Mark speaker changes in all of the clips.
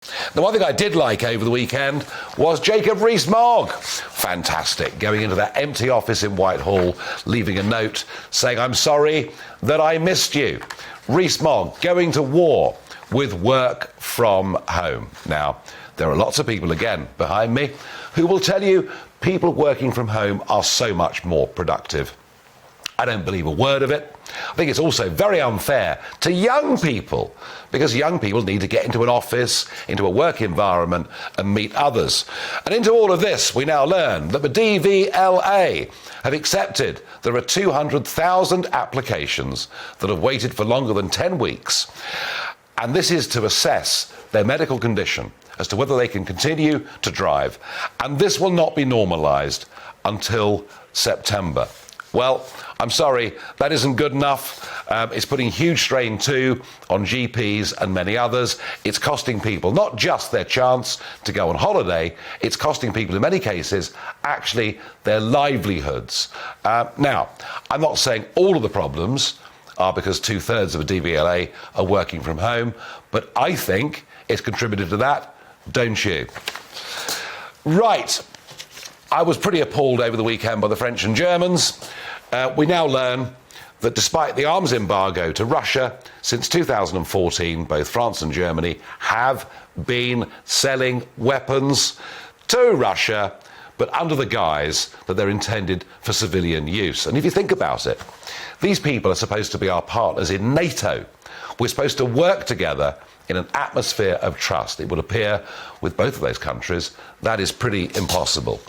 Speaker 1: The one thing I did like over the weekend was Jacob Rees-Mogg. Fantastic. Going into that empty office in Whitehall, leaving a note saying, "I'm sorry that I missed you." Rees-Mogg going to war with work from home. Now, there are lots of people, again, behind me, who will tell you people working from home are so much more productive. I don't believe a word of it. I think it's also very unfair to young people, because young people need to get into an office, into a work environment and meet others. And into all of this, we now learn that the DVLA have accepted there are 200,000 applications that have waited for longer than 10 weeks. And this is to assess their medical condition as to whether they can continue to drive. And this will not be normalised until September. Well, I'm sorry, that isn't good enough. It's putting huge strain too on GPs and many others. It's costing people not just their chance to go on holiday, it's costing people in many cases actually their livelihoods. Now, I'm not saying all of the problems are because 2/3 of a DVLA are working from home, but I think it's contributed to that, don't you? Right. I was pretty appalled over the weekend by the French and Germans. We now learn that despite the arms embargo to Russia, since 2014, both France and Germany have been selling weapons to Russia, but under the guise that they're intended for civilian use. And if you think about it, these people are supposed to be our partners in NATO. We're supposed to work together in an atmosphere of trust. It would appear with both of those countries that is pretty impossible.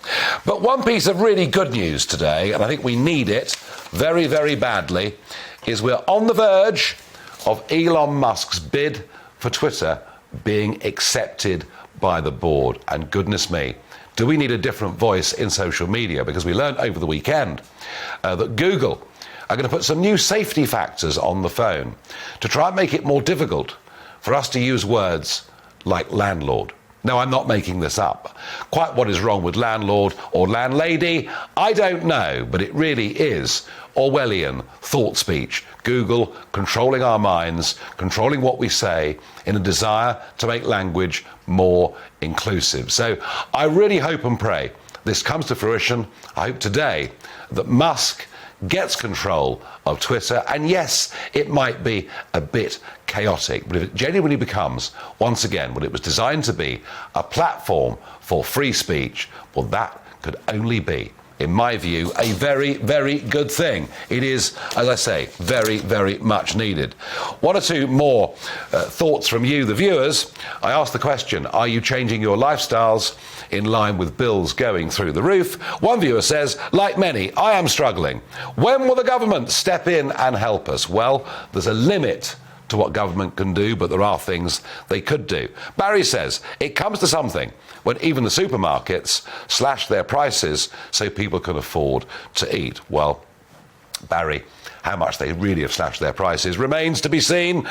Speaker 1: But one piece of really good news today, and I think we need it very, very badly, is we're on the verge of Elon Musk's bid for Twitter being accepted by the board. And goodness me, do we need a different voice in social media? Because we learned over the weekend that Google are going to put some new safety factors on the phone to try and make it more difficult for us to use words like landlord. No, I'm not making this up. Quite what is wrong with landlord or landlady, I don't know, but it really is Orwellian thought speech. Google controlling our minds, controlling what we say in a desire to make language more inclusive. So I really hope and pray this comes to fruition. I hope today that Musk gets control of Twitter, and yes, it might be a bit chaotic, but if it genuinely becomes, once again, what it was designed to be, a platform for free speech, well, that could only be, in my view, a very, very good thing. It is, as I say, very, very much needed. One or two more thoughts from you, the viewers. I asked the question, are you changing your lifestyles in line with bills going through the roof? One viewer says, like many, I am struggling. When will the government step in and help us? Well, there's a limit to what government can do, but there are things they could do. Barry says, it comes to something when even the supermarkets slash their prices so people can afford to eat. Well, Barry, how much they really have slashed their prices remains to be seen.